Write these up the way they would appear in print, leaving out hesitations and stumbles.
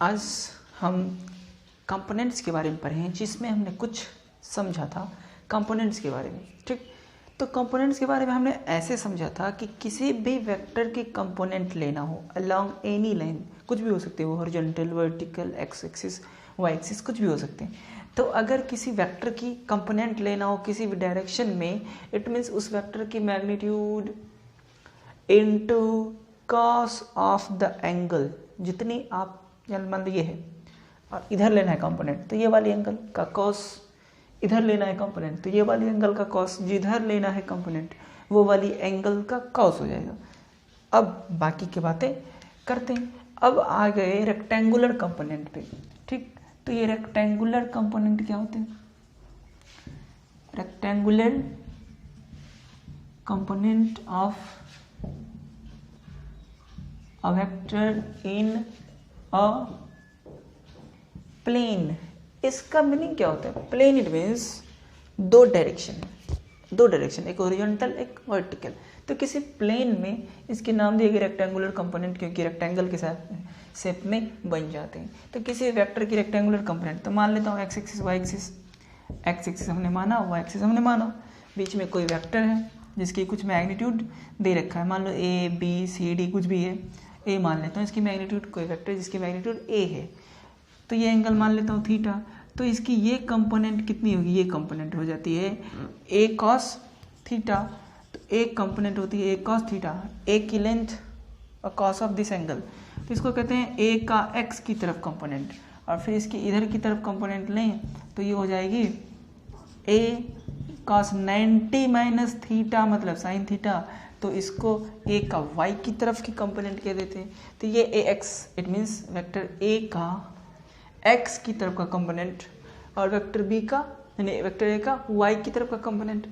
आज हम कंपोनेंट्स के बारे में पढ़े हैं, जिसमें हमने कुछ समझा था कंपोनेंट्स के बारे में। ठीक, तो कंपोनेंट्स के बारे में हमने ऐसे समझा था कि किसी भी वेक्टर के कंपोनेंट लेना हो अलोंग एनी लाइन, कुछ भी हो सकते हैं वो, horizontal, vertical, X axis, Y axis, कुछ भी हो सकते हैं। तो अगर किसी वेक्टर की कंपोनेंट लेना हो किसी भी डायरेक्शन में, इट मीन्स उस वेक्टर की magnitude into cos of the angle, जितनी आप मान लो ये है और इधर लेना है कंपोनेंट, तो ये वाली एंगल का कॉस, इधर लेना है कंपोनेंट तो ये वाली एंगल का कॉस, जिधर लेना है कंपोनेंट वो वाली एंगल का कॉस हो जाएगा। अब बाकी की बातें करते हैं। अब आ गए रेक्टेंगुलर कंपोनेंट पे। ठीक, तो ये रेक्टेंगुलर कंपोनेंट क्या होते हैं? Rectangular component of a vector in a plane. इसका मीनिंग क्या होता है? प्लेन इट मीन्स दो डायरेक्शन, एक हॉरिजॉन्टल एक वर्टिकल। तो किसी प्लेन में इसके नाम दिए गए रेक्टेंगुलर कंपोनेंट, क्योंकि रेक्टेंगल के साथ शेप में बन जाते हैं। तो किसी वेक्टर की रेक्टेंगुलर कंपोनेंट, तो मान लेता हूँ X axis Y axis, X axis हमने माना, वाई एक्सिस हमने माना, बीच में कोई वेक्टर है जिसकी कुछ मैग्नीट्यूड दे रखा है, मान लो ए बी सी डी कुछ भी है, ए मान लेता हूँ इसकी मैग्नीट्यूड, कोई वेक्टर जिसकी मैग्नीट्यूड ए है, तो ये एंगल मान लेता हूँ थीटा। तो इसकी ये कंपोनेंट कितनी होगी? ये कंपोनेंट हो जाती है ए कॉस थीटा। तो एक कंपोनेंट होती है ए कॉस थीटा, ए की लेंथ और कॉस ऑफ दिस एंगल, तो इसको कहते हैं ए का एक्स की तरफ कंपोनेंट। और फिर इसकी इधर की तरफ कंपोनेंट लें तो ये हो जाएगी ए कॉस 90 माइनस थीटा, मतलब साइन थीटा। तो इसको ए का वाई की तरफ की कंपोनेंट कह देते हैं। तो ये a x, it means vector a का एक्स की तरफ का कंपोनेंट और वेक्टर बी का, यानी वेक्टर ए का वाई की तरफ का कंपोनेंट।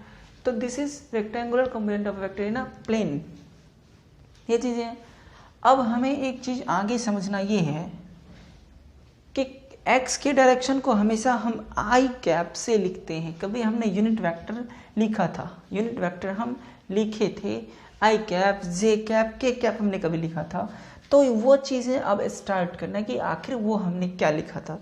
तो this is rectangular component of vector in a plane. ये चीज़ें हैं। अब हमें एक चीज़ आगे समझना ये है कि एक्स के डायरेक्शन को हमेशा हम आई कैप से लिखते हैं। कभी हमने यूनिट वेक्टर लिखा था, यूनिट वेक्टर हम लिखे थे आई कैप, जे कैप, के कैप हमने कभी लिखा था। तो वो चीज़ें अब स्टार्ट करना कि आखिर वो हमने क्या लिखा था।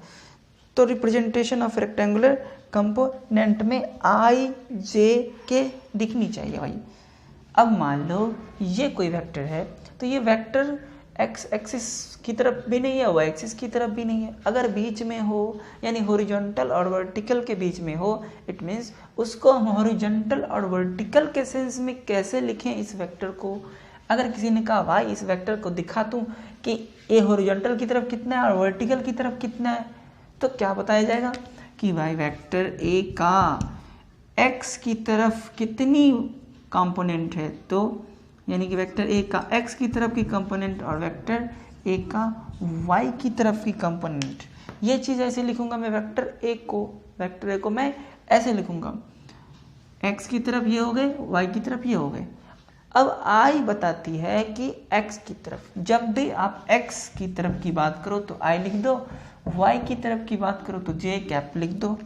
तो रिप्रेजेंटेशन ऑफ रेक्टेंगुलर कंपोनेंट में आई जे के दिखनी चाहिए भाई। अब मान लो ये कोई वेक्टर है, तो ये वेक्टर एक्स एक्सिस की तरफ भी नहीं है, वाई एक्सिस की तरफ भी नहीं है। अगर बीच में हो, यानी हॉरिजॉन्टल और वर्टिकल के बीच में हो, इट मीन्स उसको हम हॉरिजॉन्टल और वर्टिकल के सेंस में कैसे लिखें इस वेक्टर को। अगर किसी ने कहा भाई इस वेक्टर को दिखा दूं कि ये हॉरिजॉन्टल की तरफ कितना है और वर्टिकल की तरफ कितना है, तो क्या बताया जाएगा कि भाई वेक्टर ए का एक्स की तरफ कितनी कंपोनेंट है, तो यानी कि वेक्टर ए का एक्स की तरफ की कंपोनेंट और वेक्टर ए का वाई की तरफ की कंपोनेंट। ये चीज़ ऐसे लिखूंगा मैं, वेक्टर ए को मैं ऐसे लिखूंगा, एक्स की तरफ ये हो गए, वाई की तरफ ये हो गए। अब आई बताती है कि एक्स की तरफ, जब भी आप एक्स की तरफ की बात करो तो आई लिख दो, वाई की तरफ की बात करो तो जे कैप लिख दो,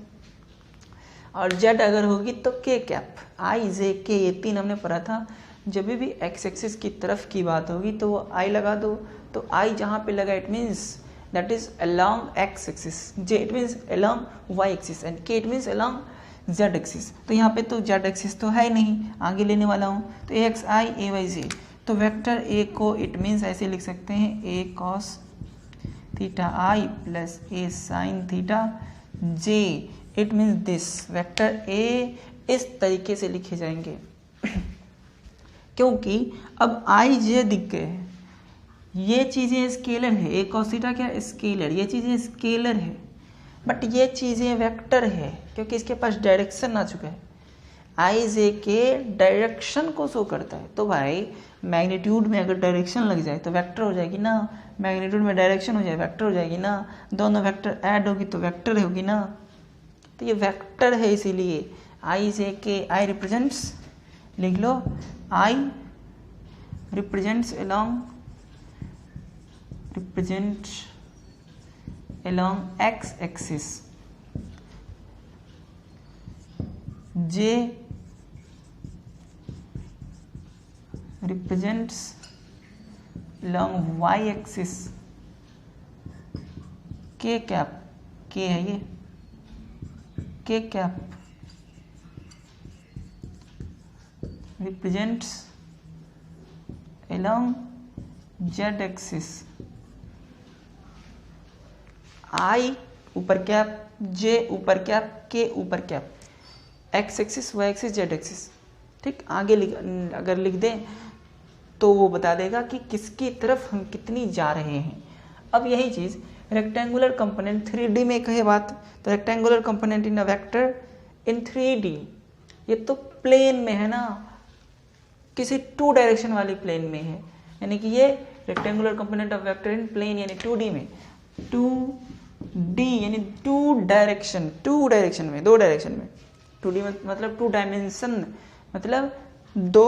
और जेड अगर होगी तो के कैप। आई जे के ये तीन हमने पढ़ा था। जब भी एक्स एक्सिस की तरफ की बात होगी तो वो आई लगा दो। तो आई जहाँ पे लगा it means that is along x axis, j it means along y axis, and k it means along z axis. तो यहाँ पे तो जेड एक्सिस तो है ही नहीं, आगे लेने वाला हूँ, तो a x I A Y जे। तो वेक्टर ए को इट मीन्स ऐसे लिख सकते हैं a cos theta i plus a sine theta j. It means this vector a इस तरीके से लिखे जाएंगे क्योंकि अब आई जे दिख गए हैं। ये चीज़ें स्केलर है, ए कॉस थीटा क्या स्केलर, ये चीज़ें स्केलर है, बट ये चीज़ें वेक्टर है क्योंकि इसके पास डायरेक्शन आ चुका है। आई जे के डायरेक्शन को शो करता है। तो भाई मैग्नीट्यूड में अगर डायरेक्शन लग जाए तो वेक्टर हो जाएगी ना, मैग्नीट्यूड में डायरेक्शन हो जाए वेक्टर हो जाएगी ना, दोनों वेक्टर ऐड होगी तो वेक्टर होगी ना। तो ये वेक्टर है, इसीलिए आई जे के, आई रिप्रेजेंट्स, लिख लो, i represents along x axis, j represents along y axis, k cap, k है ये k cap represents along z axis, i ऊपर कैप, जे ऊपर कैप, के ऊपर cap, x axis, Y axis, Z axis. ठीक, आगे अगर लिख दें तो वो बता देगा कि किसकी तरफ हम कितनी जा रहे हैं। अब यही चीज़ रेक्टेंगुलर कंपोनेंट 3D में कहे बात, तो rectangular component in a vector in 3D, ये तो प्लेन में है ना, किसी 2 डायरेक्शन वाली प्लेन में है, यानी कि ये rectangular component of vector in plane यानी 2D में, 2D यानी 2 डायरेक्शन में, 2 डायरेक्शन में, 2D मतलब 2 डायमेंशन मतलब 2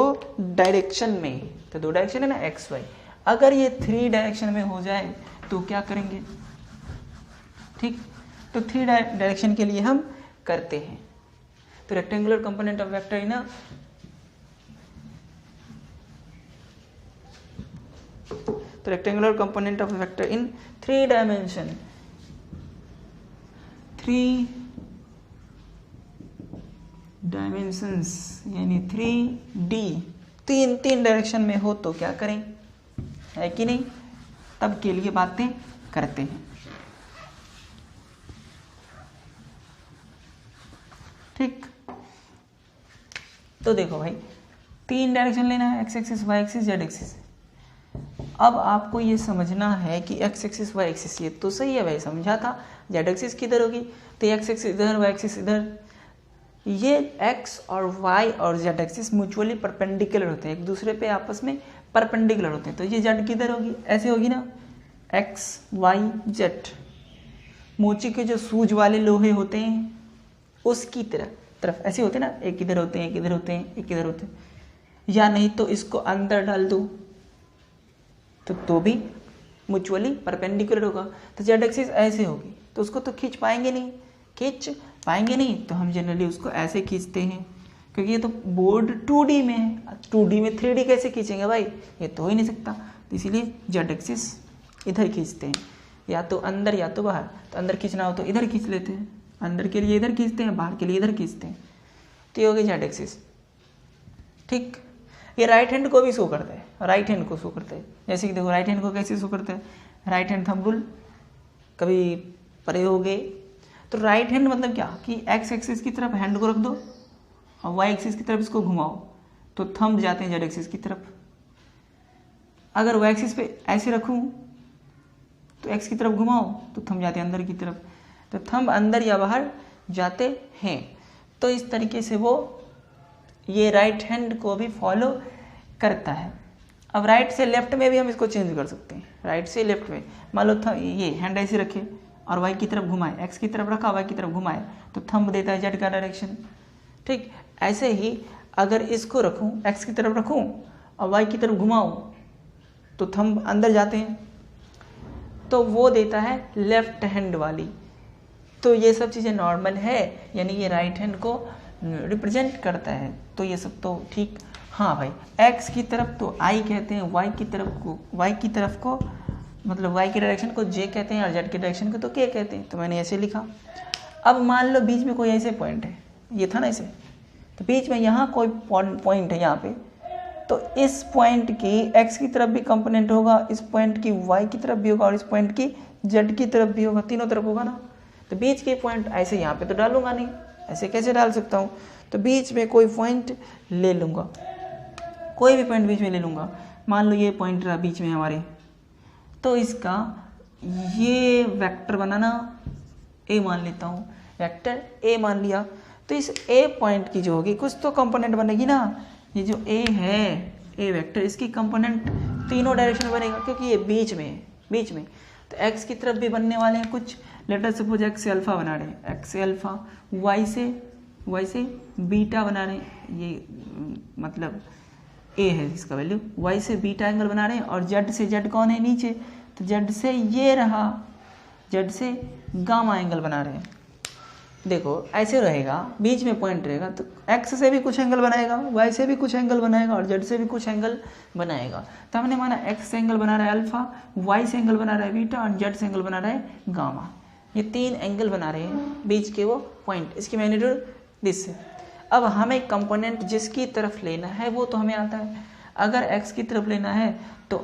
डायरेक्शन में, तो 2 डायरेक्शन है ना एक्स वाई। अगर ये 3 डायरेक्शन में हो जाए तो क्या करेंगे? ठीक, तो 3 डायरेक्शन के लिए हम करते हैं, तो रेक्टेंगुलर कंपोनेंट ऑफ वेक्टर इन तो rectangular component of vector in 3 dimension, 3 dimensions यानी 3D, 3 डायरेक्शन में हो तो क्या करें, है कि नहीं? तब के लिए बातें करते हैं। ठीक, तो देखो भाई 3 डायरेक्शन लेना है, X axis, Y axis, Z axis. अब आपको ये समझना है कि एक्स एक्सिस, वाई एक्सिस ये तो सही है भाई, समझा था। जेड एक्सिस किधर होगी, तो एक्स एक्सिस इधर, वाई एक्सिस इधर। ये एक्स और वाई और जेड एक्सिस म्यूचुअली परपेंडिकुलर होते हैं, एक दूसरे पे आपस में परपेंडिकुलर होते हैं। तो ये जेड किधर होगी, ऐसे होगी ना, एक्स वाई जेड। मोची के जो सूज वाले लोहे होते हैं उसकी तरफ ऐसे होते हैं ना, एक इधर होते हैं, एक इधर होते हैं, एक इधर होते हैं। या नहीं तो इसको अंदर डाल दो तो भी म्यूचुअली परपेंडिकुलर होगा। तो जेड एक्सिस ऐसे होगी, तो उसको तो खींच पाएंगे नहीं, तो हम जनरली उसको ऐसे खींचते हैं, क्योंकि ये तो बोर्ड 2D में है। 2D में 3D कैसे खींचेंगे भाई, ये तो हो ही नहीं सकता। तो इसीलिए जेड एक्सिस इधर खींचते हैं, या तो अंदर या तो बाहर। तो अंदर खींचना हो तो इधर खींच लेते हैं, अंदर के लिए इधर खींचते हैं, बाहर के लिए इधर खींचते हैं। तो ये हो गई जेड एक्सिस। ठीक, ये राइट हैंड को भी शो करता है, राइट हैंड को शो करता है। जैसे कि देखो राइट हैंड को कैसे शो करता है, राइट हैंड थंब रूल, कभी परे हो गए तो राइट हैंड मतलब क्या कि एक्स एक्सिस की तरफ हैंड को रख दो और वाई एक्सिस की तरफ इसको घुमाओ तो थंब जाते हैं जेड एक्सिस की तरफ। अगर वाई एक्सिस पे ऐसे रखूं तो एक्स की तरफ घुमाओ तो थंब जाते हैं अंदर की तरफ, तो थंब अंदर या बाहर जाते हैं। तो इस तरीके से वो ये राइट हैंड को भी फॉलो करता है। अब राइट से लेफ्ट में भी हम इसको चेंज कर सकते हैं, राइट से लेफ्ट में। मान लो ये हैंड ऐसे रखे और वाई की तरफ घुमाए, एक्स की तरफ रखा, वाई की तरफ घुमाए तो थंब देता है जेड का डायरेक्शन। ठीक, ऐसे ही अगर इसको रखूं, एक्स की तरफ रखूं और वाई की तरफ घुमाऊं तो थंब अंदर जाते हैं, तो वो देता है लेफ्ट हैंड वाली। तो ये सब चीज़ें नॉर्मल है, यानी ये राइट हैंड को रिप्रेजेंट करता है। तो ये सब तो ठीक। हाँ भाई, एक्स की तरफ तो आई कहते हैं, वाई की तरफ को मतलब वाई की डायरेक्शन को जे कहते हैं और जेड की डायरेक्शन को तो के कहते हैं। तो मैंने ऐसे लिखा। अब मान लो बीच में कोई ऐसे पॉइंट है, ये था ना ऐसे, तो बीच में यहाँ कोई पॉइंट है यहाँ पे, तो इस पॉइंट की एक्स की तरफ भी कंपोनेंट होगा, इस पॉइंट की वाई की तरफ भी होगा और इस पॉइंट की जेड की तरफ भी होगा, तीनों तरफ होगा ना। तो बीच के पॉइंट ऐसे यहाँ पे तो डालूंगा नहीं, ऐसे कैसे डाल सकता हूँ, तो बीच में कोई पॉइंट ले लूँगा, कोई भी पॉइंट बीच में ले लूँगा। मान लो ये पॉइंट रहा बीच में हमारे, तो इसका ये वेक्टर बनाना ए मान लेता हूँ, वेक्टर ए मान लिया। तो इस ए पॉइंट की जो होगी कुछ तो कंपोनेंट बनेगी ना, ये जो ए है, ए वेक्टर, इसकी कंपोनेंट तीनों डायरेक्शन बनेगा, क्योंकि ये बीच में। तो एक्स की तरफ भी बनने वाले हैं कुछ, लेटर सपोज एक्स अल्फा बना रहे हैं, एक्स अल्फा, वाई से बीटा बना रहे हैं, ये मतलब ए है इसका वैल्यू, वाई से बीटा एंगल बना रहे हैं, और जेड से, जेड कौन है नीचे, तो जेड से ये रहा, जेड से गामा एंगल बना रहे हैं। देखो ऐसे रहेगा, बीच में पॉइंट रहेगा, तो एक्स से भी कुछ एंगल बनाएगा, वाई से भी कुछ एंगल बनाएगा और जेड से भी कुछ एंगल बनाएगा। तो हमने माना एक्स से एंगल बना रहा है अल्फा, वाई से एंगल बना रहा है बीटा और जेड से एंगल बना रहा है गामा। ये 3 एंगल बना रहे हैं बीच के वो पॉइंट, इसकी मैग्नीट्यूड दिस है। अब हमें कंपोनेंट जिसकी तरफ लेना है वो तो हमें आता है। अगर x की तरफ लेना है तो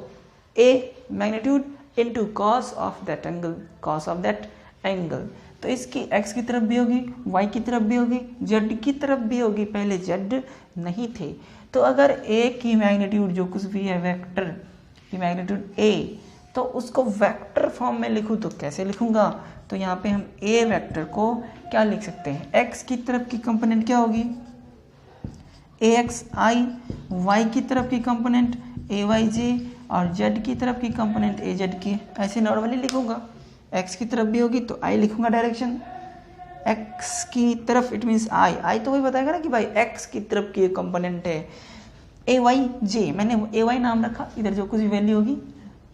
a magnitude into cos of that angle, cos of that angle. तो इसकी x की तरफ भी होगी, y की तरफ भी होगी, z की तरफ भी होगी। पहले z नहीं थे, तो अगर a की मैग्नीट्यूड जो कुछ भी है वेक्टर की मैग्नीट्यूड a, तो उसको वेक्टर फॉर्म में लिखूँ तो कैसे लिखूँगा? तो यहाँ पे हम a वेक्टर को क्या लिख सकते हैं? x की तरफ की कंपोनेंट क्या होगी? axi, y की तरफ की कंपोनेंट ayj और z की तरफ की कंपोनेंट azk। ऐसे नॉर्मली लिखूँगा। x की तरफ भी होगी तो i लिखूँगा डायरेक्शन, x की तरफ इट मीन्स i तो वही बताएगा ना कि भाई x की तरफ की कंपोनेंट है ayj। मैंने ay नाम रखा, इधर जो कुछ भी वैल्यू होगी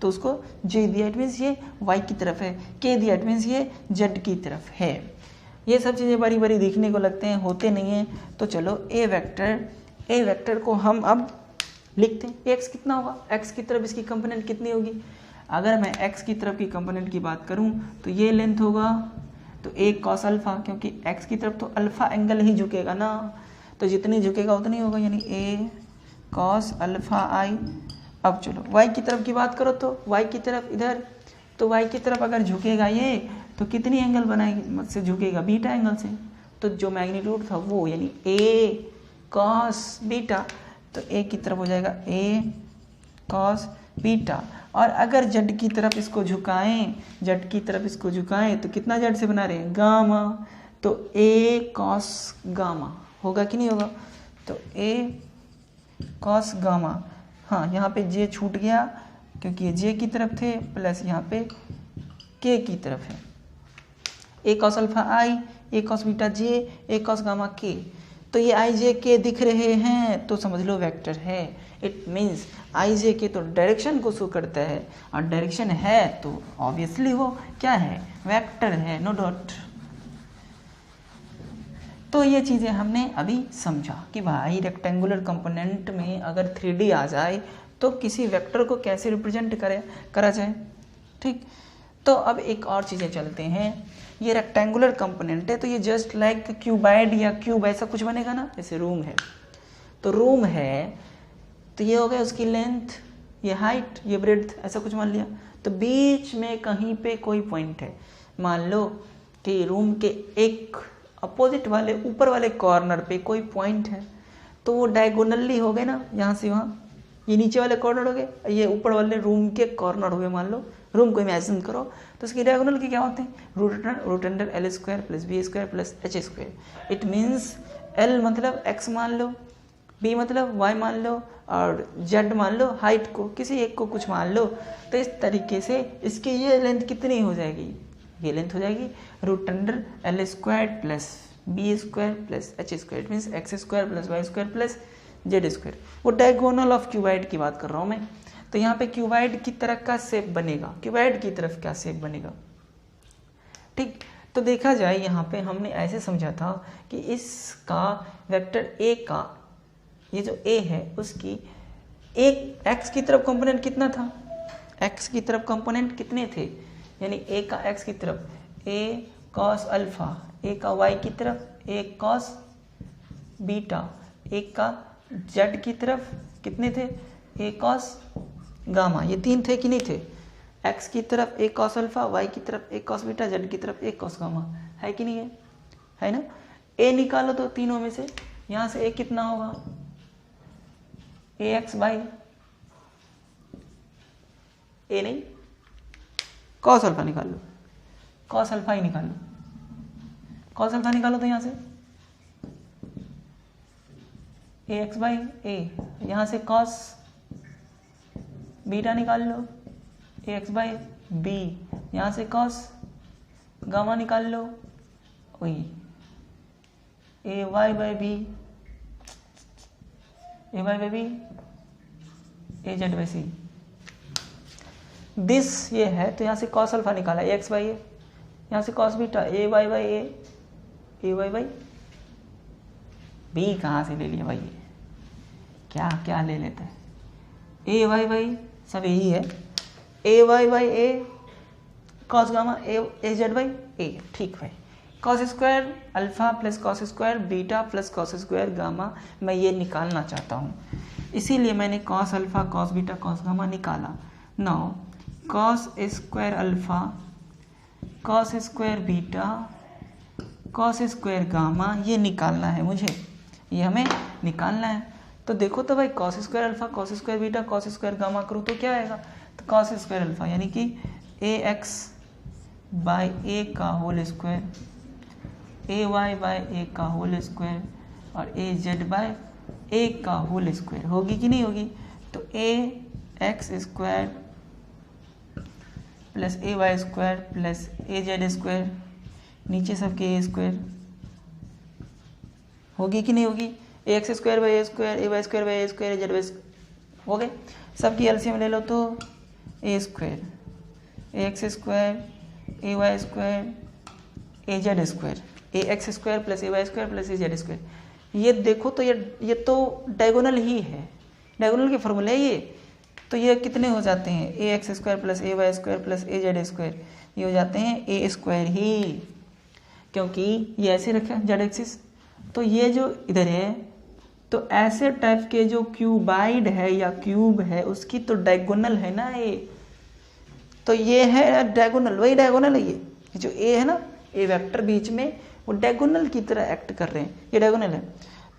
तो उसको j दिया, इट मीन्स ये y की तरफ है, k दिया, इट मीन्स ये z की तरफ है। ये सब चीज़ें बारी बारी दिखने को लगते हैं, होते नहीं हैं। तो चलो ए वेक्टर को हम अब लिखते हैं। x कितना होगा? x की तरफ इसकी कंपोनेंट कितनी होगी? अगर मैं x की तरफ की कंपोनेंट की बात करूं तो ये लेंथ होगा तो a cos अल्फा, क्योंकि x की तरफ तो अल्फा एंगल ही झुकेगा ना, तो जितनी झुकेगा उतनी होगा, यानी a cos अल्फा i। अब चलो y की तरफ की बात करो तो y की तरफ इधर, तो y की तरफ अगर झुकेगा ये तो कितनी एंगल बनाएगी से झुकेगा? बीटा एंगल से। तो जो मैग्नीट्यूड था वो यानी a cos बीटा, तो a की तरफ हो जाएगा a cos बीटा। और अगर z की तरफ इसको झुकाएं, z की तरफ इसको झुकाएं तो कितना z से बना रहे हैं? गामा, तो a cos गामा होगा कि नहीं होगा? तो a cos गामा। हाँ, यहाँ पे j छूट गया क्योंकि ये j की तरफ थे, प्लस यहाँ पे k की तरफ है। a cos alpha i, a cos beta j, a cos gamma k। तो ये i j k दिख रहे हैं तो समझ लो वेक्टर है। It means i j k तो डायरेक्शन को शो करता है, और डायरेक्शन है तो ऑब्वियसली वो क्या है? वेक्टर है, नो डाउट। तो ये चीज़ें हमने अभी समझा कि भाई रेक्टेंगुलर कंपोनेंट में अगर 3D आ जाए तो किसी वेक्टर को कैसे रिप्रेजेंट करा जाए। ठीक, तो अब एक और चीज़ें चलते हैं। ये रेक्टेंगुलर कंपोनेंट है तो ये जस्ट लाइक क्यूबाइड या क्यूब ऐसा कुछ बनेगा ना। जैसे रूम है तो रूम है तो ये हो गया उसकी लेंथ, ये हाइट, ये ब्रेड्थ, ऐसा कुछ मान लिया। तो बीच में कहीं पे कोई पॉइंट है, मान लो कि रूम के एक अपोजिट वाले ऊपर वाले कॉर्नर पे कोई पॉइंट है, तो वो डायगोनली हो गए ना, यहाँ से वहाँ। ये नीचे वाले कॉर्नर हो गए, ये ऊपर वाले रूम के कॉर्नर हो गए। मान लो रूम को इमेजिन करो तो उसकी डायगोनल के क्या होते हैं? Root under L square plus B square plus H square. It means L मतलब एक्स मान लो, बी मतलब वाई मान लो, और जेड मान लो, हाइट को किसी एक को कुछ मान लो। तो इस तरीके से इसकी ये लेंथ कितनी हो जाएगी? ये लेंथ हो जाएगी root under L square plus B square plus H square. It means X square plus Y square plus Z square. वो डायगोनल ऑफ क्यूबाइड की बात कर रहा हूँ मैं। तो यहाँ पे क्यूबाइड की तरह का शेप बनेगा, क्यूबाइड की तरफ क्या शेप बनेगा? ठीक, तो देखा जाए यहाँ पे हमने ऐसे समझा था कि इसका वेक्टर ए का ये जो ए है उसकी एक एक्स की तरफ कंपोनेंट कितना था? एक्स की तरफ कंपोनेंट कितने थे? यानी ए का एक्स की तरफ ए कॉस अल्फा, ए का वाई की तरफ ए कॉस बीटा, ए का जेड की तरफ कितने थे? ए कॉस गामा। ये 3 थे कि नहीं थे? एक्स की तरफ ए कॉस अल्फा, वाई की तरफ ए कॉस बीटा, जेड की तरफ ए कॉस गामा। है कि नहीं है ना? ए निकालो तो तीनों में से, यहाँ से ए कितना होगा? ए एक्स बाई ए नहीं, कॉस अल्फा निकाल लो, कॉस अल्फा ही निकाल लो, कॉस अल्फा निकालो तो यहाँ से ए एक्स बाई ए, यहाँ से कॉस बीटा निकाल लो ए एक्स बाई बी, यहाँ से कॉस गामा निकाल लो वही a Y by b, a Y by b, a z by c. This ये है तो यहाँ से कॉस अल्फा निकाला ए एक्स बाई ए, यहाँ से cos beta A Y by A Y by B. कहाँ से ले लिया भाई? ये क्या क्या ले लेता है? ए वाई बाई सब यही है, a Y by a cos gamma a z by a, ठीक भाई। Cos square alpha plus cos square beta plus cos square gamma मैं ये निकालना चाहता हूँ, इसीलिए मैंने cos alpha cos beta cos gamma निकाला। Now cos square alpha cos square beta cos square gamma ये निकालना है मुझे, ये हमें निकालना है। तो देखो तो भाई cos square alpha cos square beta cos square gamma करो तो क्या आएगा, तो कॉस स्क्वायर अल्फा यानी कि ए एक्स बाई ए का whole square a Y by a का होल स्क्वायर और ए जेड बाई ए का होल स्क्वायर होगी कि नहीं होगी। तो a x square plus A Y square plus a z square नीचे सबके ए स्क्वायर होगी कि नहीं होगी। A x square by a square a Y square by a square a z by हो गए, सबकी एलसीएम ले लो तो a square a x square a Y square a z square a x square plus A Y square plus a z square. ये देखो तो ये तो डायगोनल ही है, डायगोनल के फॉर्मूले है ये। तो ये कितने हो जाते हैं, ए x square plus A Y square plus a z square, ये हो जाते हैं ए स्क्वायर ही, क्योंकि ये ऐसे रखा जेड एक्सिस। तो ये जो इधर है तो ऐसे टाइप के जो क्यूबाइड है या क्यूब है उसकी तो डायगोनल है ना ये, तो ये है डायगोनल, वही डायगोनल है ये जो ए है ना, ए वेक्टर बीच में वो डायगोनल की तरह एक्ट कर रहे हैं, ये डायगोनल है।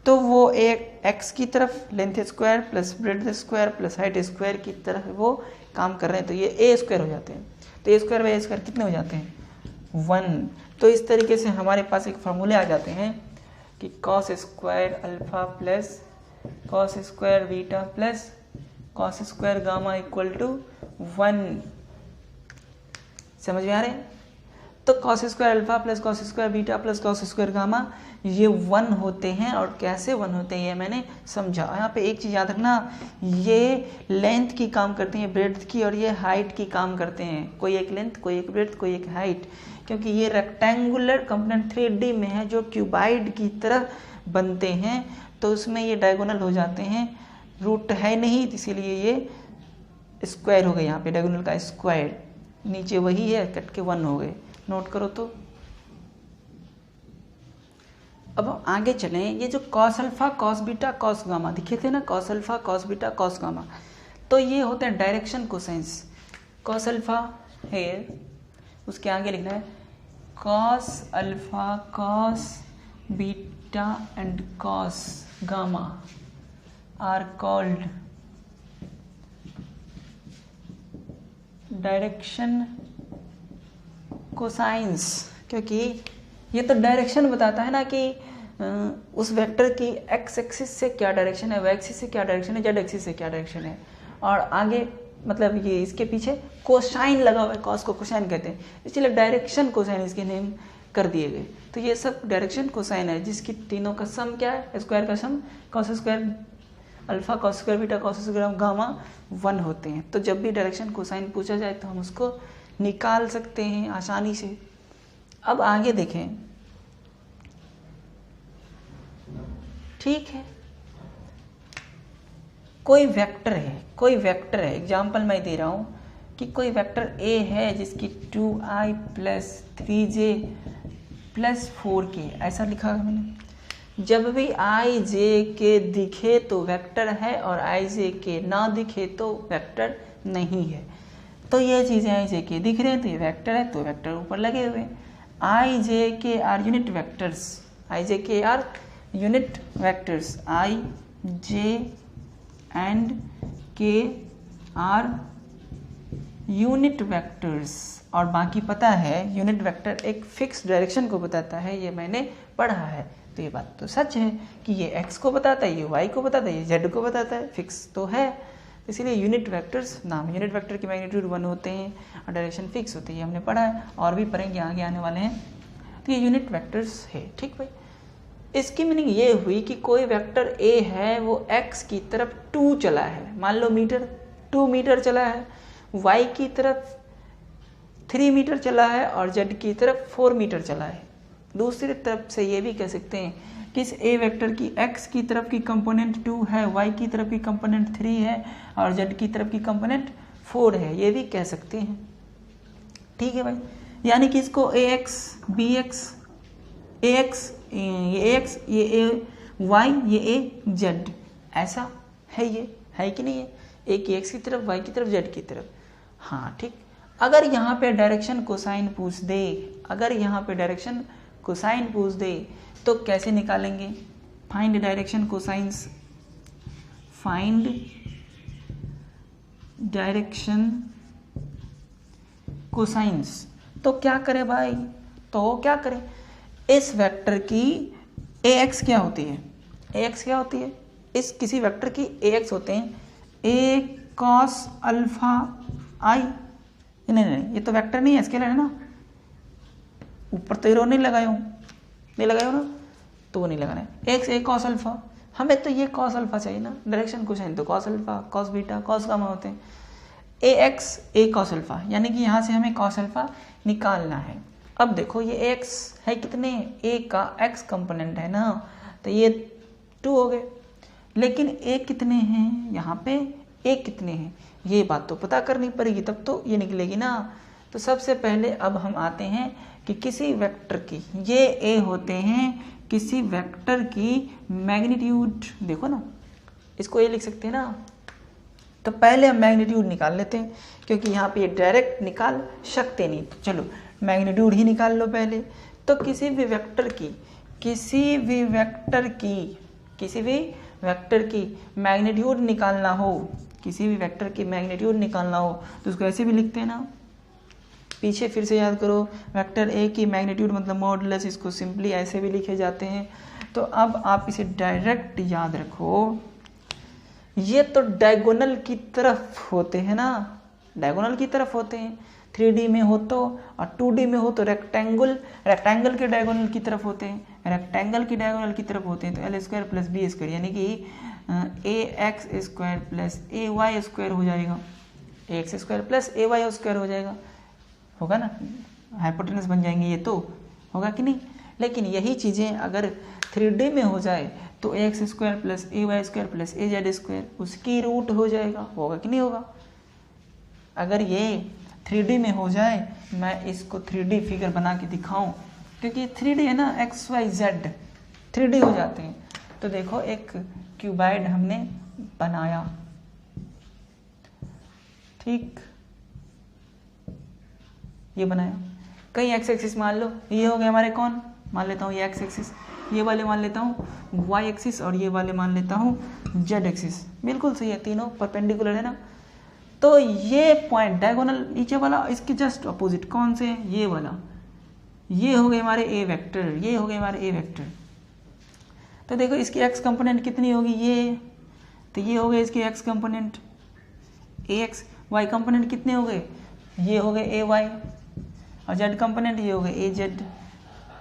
तो वो एक एक्स की तरफ length square plus breadth square plus height square की तरफ वो काम कर रहे हैं, तो ये ए स्क्वायर हो जाते हैं। तो a square by a square कितने हो जाते हैं, 1। तो इस तरीके से हमारे पास एक फॉर्मूले आ जाते हैं कि cos square alpha plus cos square beta plus cos square gamma equal to 1। समझ में आ रहे हैं। तो cos square alpha plus cos square beta plus cos square gamma ये 1 होते हैं। और कैसे 1 होते हैं ये मैंने समझा। यहाँ पे एक चीज़ याद रखना, ये लेंथ की काम करते हैं, ब्रेड्थ की, और ये हाइट की काम करते हैं। कोई एक लेंथ कोई एक ब्रेड्थ कोई एक हाइट, क्योंकि ये रेक्टेंगुलर कंपोनेंट 3D में है जो क्यूबाइड की तरह बनते हैं, तो उसमें ये डायगोनल हो जाते हैं। रूट है नहीं इसीलिए ये स्क्वायर हो गए, यहाँ पे डायगोनल का स्क्वायर, नीचे वही है कट के 1 हो गए। नोट करो। तो अब आगे चलें। ये जो cos alpha cos beta cos gamma दिखे थे ना, cos alpha cos beta cos gamma, तो ये होते हैं डायरेक्शन कोसाइंस। कॉस अल्फा है, उसके आगे लिखना है cos alpha cos beta and cos gamma are called direction cosines, क्योंकि ये तो डायरेक्शन बताता है ना कि उस वेक्टर की एक्स एक्सिस से क्या डायरेक्शन है, वाई एक्सिस से क्या डायरेक्शन है, जेड एक्सिस से क्या डायरेक्शन है। और आगे मतलब ये इसके पीछे कोसाइन लगा हुआ है, कॉस को कोसाइन कहते हैं, इसलिए डायरेक्शन कोसाइन इसके नेम कर दिए गए। तो ये सब डायरेक्शन कोसाइन है, जिसकी तीनों का सम क्या है, स्क्वायर का sum cos square alpha cos square beta cos square gamma 1 होते हैं। तो जब भी डायरेक्शन कोसाइन पूछा जाए तो हम उसको निकाल सकते हैं आसानी से। अब आगे देखें। ठीक है, कोई वेक्टर है, एग्जाम्पल मैं दे रहा हूँ कि कोई वेक्टर A है जिसकी 2i plus 3j plus 4k ऐसा लिखा है मैंने। जब भी i j k दिखे तो वेक्टर है और i j k ना दिखे तो वेक्टर नहीं है। तो ये चीज़ें i j k दिख रहे हैं तो ये वेक्टर है, तो वेक्टर ऊपर लगे हुए हैं। i j k are unit vectors, i j k are unit vectors, i j and k are unit vectors. और बाकी पता है यूनिट वेक्टर एक फिक्स डायरेक्शन को बताता है, ये मैंने पढ़ा है। तो ये बात तो सच है कि ये x को बताता है, ये y को बताता है, ये z को बताता है, फिक्स तो है। इसीलिए यूनिट वेक्टर्स नाम, यूनिट वेक्टर की मैग्नीट्यूड 1 होते हैं और डायरेक्शन फिक्स होती है, हमने पढ़ा है और भी पढ़ेंगे, आगे आने वाले हैं। तो ये यूनिट वेक्टर्स है। ठीक भाई, इसकी मीनिंग ये हुई कि कोई वेक्टर A है वो x की तरफ 2 चला है, मान लो मीटर, 2 मीटर चला है, y की तरफ 3 मीटर चला है और z की तरफ 4 मीटर चला है। दूसरी तरफ से ये भी कह सकते हैं कि इस A वेक्टर की x की तरफ की कंपोनेंट 2 है, y की तरफ की कंपोनेंट 3 है और z की तरफ की कंपोनेंट 4 है, ये भी कह सकते हैं। ठीक है भाई, यानी कि इसको ए एक्स बी एक्स ए एक्स ये एक्स ये ए वाई ये ए जेड ऐसा है, ये है कि नहीं है, ए की एक्स की तरफ वाई की तरफ जेड की तरफ। हाँ ठीक, अगर यहाँ पे डायरेक्शन कोसाइन पूछ दे, अगर यहाँ पे डायरेक्शन कोसाइन पूछ दे तो कैसे निकालेंगे, find direction cosines, find direction cosines. तो क्या करें भाई, तो क्या करें, इस वेक्टर की ए एक्स क्या होती है, ए एक्स क्या होती है, इस किसी वेक्टर की ए एक्स होते हैं ए कॉस अल्फा आई, नहीं ये तो वेक्टर नहीं है, स्केलर है ना, ऊपर तो रो नहीं लगाया हूँ, नहीं लगाया ना, तो वो नहीं लगाना है, एक्स ए कॉस अल्फा, हमें तो ये कॉस अल्फा चाहिए ना, डायरेक्शन कोसाइन तो cos alpha cos beta cos gamma होते हैं, ए एक्स ए कॉस अल्फा, यानी कि यहाँ से हमें कॉस अल्फा निकालना है। अब देखो ये एक्स है कितने, ए का एक्स कंपोनेंट है ना, तो ये 2 हो गए, लेकिन ए कितने हैं यहाँ पे, ए कितने हैं ये बात तो पता करनी पड़ेगी, तब तो ये निकलेगी ना। तो सबसे पहले अब हम आते हैं कि किसी वेक्टर की, ये ए होते हैं किसी वेक्टर की मैग्नीट्यूड, देखो ना इसको ये लिख सकते हैं ना, तो पहले हम मैग्नीट्यूड निकाल लेते हैं, क्योंकि यहाँ पे ये डायरेक्ट निकाल सकते नहीं, तो चलो मैग्नीट्यूड ही निकाल लो पहले। तो किसी भी वेक्टर की, किसी भी वेक्टर की, किसी भी वेक्टर की मैग्नीट्यूड निकालना हो, किसी भी वेक्टर की मैग्नीट्यूड निकालना हो तो उसको ऐसे भी लिखते हैं ना, पीछे फिर से याद करो, वेक्टर ए की मैग्नीट्यूड मतलब मॉडुलस, इसको सिंपली ऐसे भी लिखे जाते हैं। तो अब आप इसे डायरेक्ट याद रखो, ये तो डायगोनल की तरफ होते हैं ना, डायगोनल की तरफ होते हैं, 3D में हो तो और 2D में हो तो रेक्टेंगल के डायगोनल की तरफ होते हैं, रेक्टेंगल की डायगोनल की तरफ होते हैं, तो L square plus B square यानी कि A x square plus A Y square हो जाएगा, A x square plus A Y square हो जाएगा, होगा ना, हाइपोटेनस बन जाएंगे, ये तो होगा कि नहीं। लेकिन यही चीज़ें अगर 3D में हो जाए तो a x square plus A Y square plus a z square उसकी रूट हो जाएगा, होगा कि नहीं होगा। अगर ये 3D में हो जाए, मैं इसको 3D फिगर बना के दिखाऊं, क्योंकि 3D है ना, एक्स वाई जेड 3D हो जाते हैं। तो देखो एक क्यूबाइड हमने बनाया, ठीक, ये बनाया, कई एक्स एक्सिस मान लो, ये हो गए हमारे कौन, मान लेता हूँ ये एक्स एक्सिस, ये वाले मान लेता हूँ वाई एक्सिस और ये वाले मान लेता हूँ जेड एक्सिस, बिल्कुल सही है, तीनों परपेंडिकुलर है ना। तो ये पॉइंट डायगोनल नीचे वाला इसके जस्ट अपोजिट कौन से है, ये वाला, ये हो गए हमारे ए वेक्टर, ये हो गए हमारे ए वेक्टर। तो देखो इसकी एक्स कंपोनेंट कितनी होगी, ये, तो ये हो गए इसके X component A X, Y component कितने हो गए, ये हो गए ए वाई, और जेड कंपोनेंट ये हो गए ए जेड।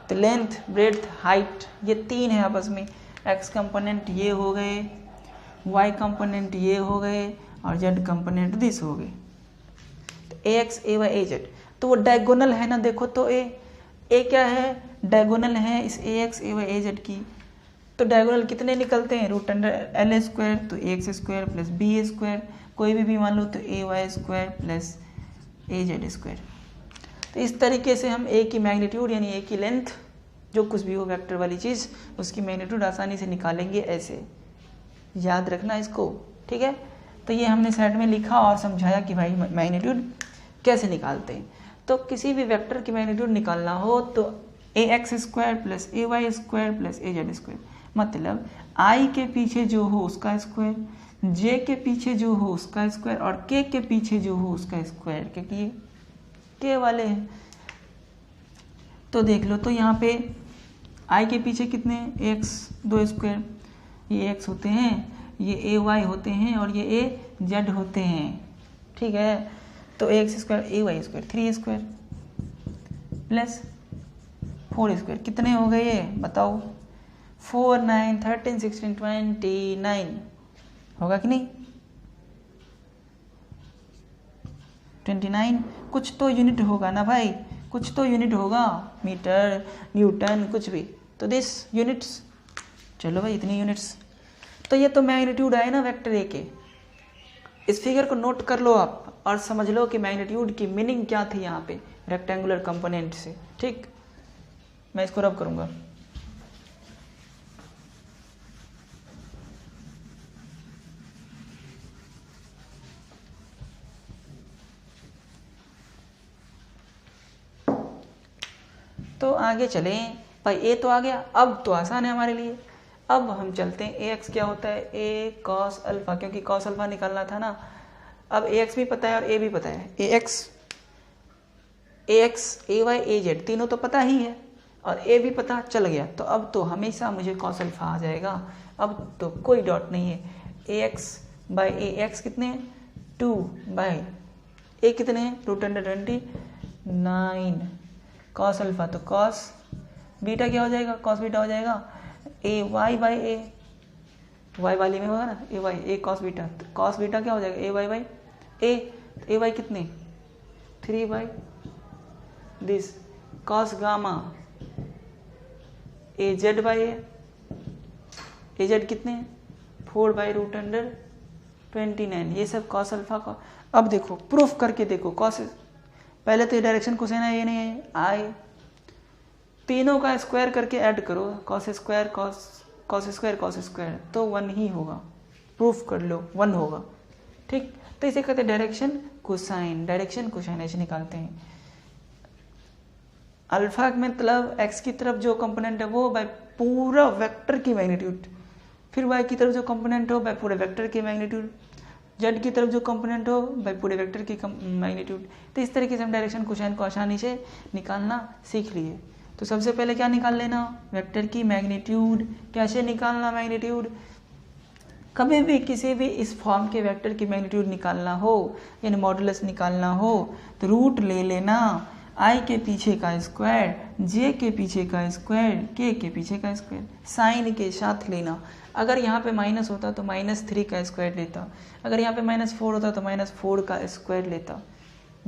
तो लेंथ ब्रेड्थ हाइट ये 3 है आपस में, एक्स कंपोनेंट ये हो गए, वाई कंपोनेंट ये हो गए और जेड कंपोनेंट दिस हो गए। तो a x A Y A Z, तो वो डायगोनल है ना, देखो तो ए क्या है, डायगोनल है इस ए एक्स ए वाई ए जेड की। तो डायगोनल कितने निकलते हैं, रूट अंडर एल स्क्वायर, तो a x square plus B square, कोई भी मान लो तो a Y square plus a z square. तो इस तरीके से हम ए की मैग्नीट्यूड यानी ए की लेंथ, जो कुछ भी हो वेक्टर वाली चीज़, उसकी मैग्नीट्यूड आसानी से निकालेंगे, ऐसे याद रखना इसको, ठीक है। तो ये हमने साइड में लिखा और समझाया कि भाई मैग्नीट्यूड कैसे निकालते हैं। तो किसी भी वेक्टर की मैग्नीट्यूड निकालना हो तो a x square plus A Y square plus a z square, मतलब आई के पीछे जो हो उसका स्क्वायर, जे के पीछे जो हो उसका स्क्वायर और के पीछे जो हो उसका स्क्वायर, क्योंकि ये के वाले हैं। तो देख लो, तो यहाँ पे आई के पीछे कितने, एक्स 2 स्क्वायर, ये एक्स होते हैं, ये ए वाई होते हैं और ये ए जेड होते हैं, ठीक है। तो a x square a Y square 3 square plus 4 square, कितने हो गए ये बताओ, 4 9 13 16 29 होगा कि नहीं, 29, कुछ तो यूनिट होगा ना भाई, कुछ तो यूनिट होगा, मीटर न्यूटन कुछ भी, तो दिस यूनिट्स, चलो भाई इतनी यूनिट्स। तो ये तो मैग्नीट्यूड आए ना वेक्टर ए के। इस फिगर को नोट कर लो आप और समझ लो कि मैग्नीट्यूड की मीनिंग क्या थी यहाँ पे, रेक्टेंगुलर कंपोनेंट से। ठीक, मैं इसको रब करूँगा। तो आगे चलें भाई, ए तो आ गया, अब तो आसान है हमारे लिए। अब हम चलते हैं ए एक्स क्या होता है, ए कॉस अल्फा, क्योंकि कॉस अल्फा निकालना था ना। अब ए एक्स भी पता है और ए भी पता है, ए एक्स ए वाई ए जेड तीनों तो पता ही है और ए भी पता चल गया। तो अब तो हमेशा मुझे कॉस अल्फा आ जाएगा, अब तो कोई डॉट नहीं है। ए एक्स बाई ए एक्स कितने हैं, 2 बाई ए कितने हैं, √29 कॉस अल्फा, तो कॉस बीटा क्या हो जाएगा, कॉस बीटा हो जाएगा ए वाई बाई ए, वाई वाली में होगा ना ए वाई, ए कॉस बीटा, तो कॉस बीटा क्या हो जाएगा ए वाई बाई ए वाई कितने 3 by this cos gamma a z by A Z कितने 4 बाई √29, ये सब कॉस अल्फा का। अब देखो प्रूफ करके देखो, कॉस पहले तो ये डायरेक्शन कोसाइन है, ये नहीं है आई, तीनों का स्क्वायर करके ऐड करो, कॉस स्क्वायर कॉस स्क्वायर तो 1 ही होगा, प्रूफ कर लो 1 होगा। ठीक, तो इसे कहते हैं डायरेक्शन कोसाइन ऐसे निकालते हैं। अल्फा मतलब एक्स की तरफ जो कंपोनेंट है वो बाय पूरा वेक्टर की मैग्नीट्यूड, फिर वाई की तरफ जो कंपोनेंट हो बाय पूरे वेक्टर की मैग्नीट्यूड, जेड की तरफ जो कंपोनेंट हो बाय पूरे वेक्टर की मैग्नीट्यूड। तो इस तरीके से हम डायरेक्शन कोसाइन को आसानी से निकालना सीख लिए। तो सबसे पहले क्या निकाल लेना, वेक्टर की मैग्नीट्यूड। कैसे निकालना मैग्नीट्यूड, कभी भी किसी भी इस फॉर्म के वेक्टर की मैग्नीट्यूड निकालना हो यानी मॉडुलस निकालना हो तो रूट ले लेना, आई के पीछे का स्क्वायर, जे के पीछे का स्क्वायर, के पीछे का स्क्वायर, साइन के साथ लेना। अगर यहाँ पे माइनस होता तो -3 का स्क्वायर लेता, अगर यहाँ पे -4 होता तो -4 का स्क्वायर लेता,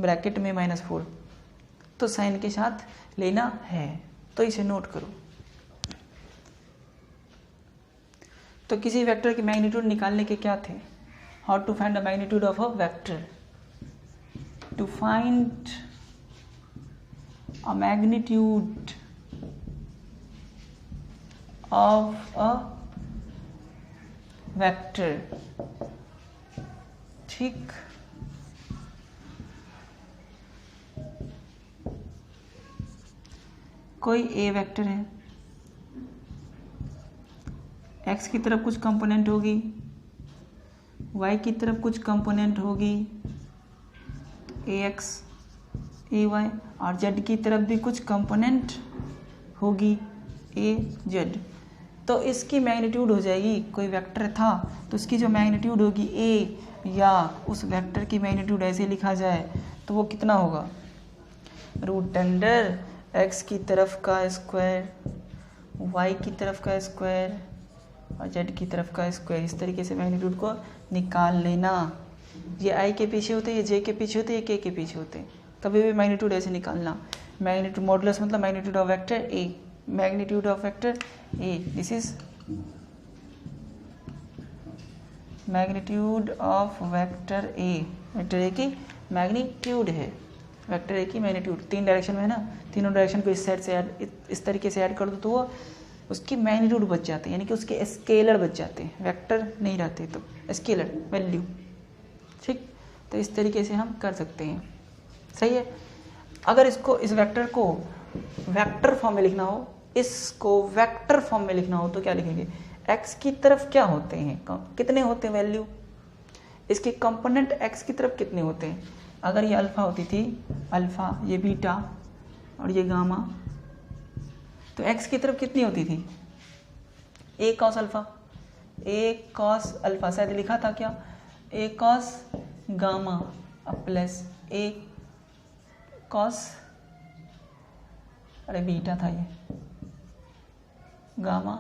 ब्रैकेट में -4, तो साइन के साथ लेना है, तो इसे नोट करो। तो किसी वेक्टर की मैग्नीट्यूड निकालने के क्या थे, how to find the magnitude of a vector, to find a magnitude of a vector। ठीक, कोई ए वेक्टर है, एक्स की तरफ कुछ कंपोनेंट होगी, वाई की तरफ कुछ कंपोनेंट होगी, ए एक्स ए वाई, और जेड की तरफ भी कुछ कंपोनेंट होगी ए जेड। तो इसकी मैग्नीट्यूड हो जाएगी, कोई वेक्टर था तो उसकी जो मैग्नीट्यूड होगी ए, या उस वेक्टर की मैग्नीट्यूड ऐसे लिखा जाए तो वो कितना होगा, √अंडर एक्स की तरफ का स्क्वायर, वाई की तरफ का स्क्वायर और जेड की तरफ का स्क्वायर। इस तरीके से मैग्नीट्यूड को निकाल लेना। ये आई के पीछे होते, ये जे के पीछे होते, ये के पीछे होते। कभी भी मैग्नीट्यूड ऐसे निकालना, मैग्नीट्यूड मॉडुलस मतलब magnitude of vector A, magnitude of vector A, this is magnitude of vector A, vector A की मैग्नीट्यूड है, वेक्टर ए की मैग्नीट्यूड। 3 डायरेक्शन में है ना, तीनों डायरेक्शन को इस साइड से ऐड, इस तरीके से ऐड कर दो तो वो उसकी मैग्नीट्यूड बच जाते हैं, यानी कि उसके स्केलर बच जाते हैं, वेक्टर नहीं रहते तो स्केलर वैल्यू। ठीक, तो इस तरीके से हम कर सकते हैं, सही है। अगर इसको इस वेक्टर को वेक्टर फॉर्म में लिखना हो, इसको वेक्टर फॉर्म में लिखना हो तो क्या लिखेंगे, एक्स की तरफ क्या होते हैं, कितने होते हैं वैल्यू, इसके कंपोनेंट एक्स की तरफ कितने होते हैं। अगर ये अल्फा होती थी, अल्फा, ये बीटा और ये गामा, तो एक्स की तरफ कितनी होती थी, ए कॉस अल्फा, ए कॉस अल्फा शायद लिखा था क्या, ए कॉस गामा प्लस ए कॉस, अरे बीटा था ये, गामा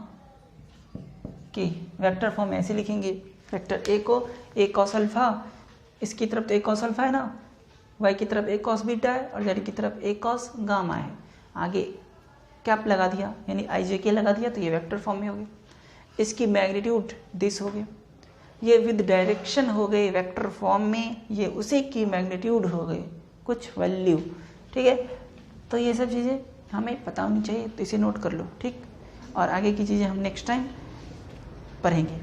के। वेक्टर फॉर्म ऐसे लिखेंगे, वेक्टर ए को ए कॉस अल्फा, इसकी तरफ तो ए कॉस अल्फा है ना, वाई की तरफ ए कॉस बीटा है और जेड की तरफ ए कॉस गामा है, आगे कैप लगा दिया यानी आई जे के लगा दिया, तो ये वेक्टर फॉर्म में हो गया। इसकी मैग्नीट्यूड दिस हो गया, ये विद डायरेक्शन हो गए वेक्टर फॉर्म में, ये उसी की मैग्नीट्यूड हो गई कुछ वैल्यू। ठीक। ठीक है। तो ये सब चीज़ें हमें पता होनी चाहिए, तो इसे नोट कर लो, ठीक। और आगे की चीज़ें हम नेक्स्ट टाइम पढ़ेंगे।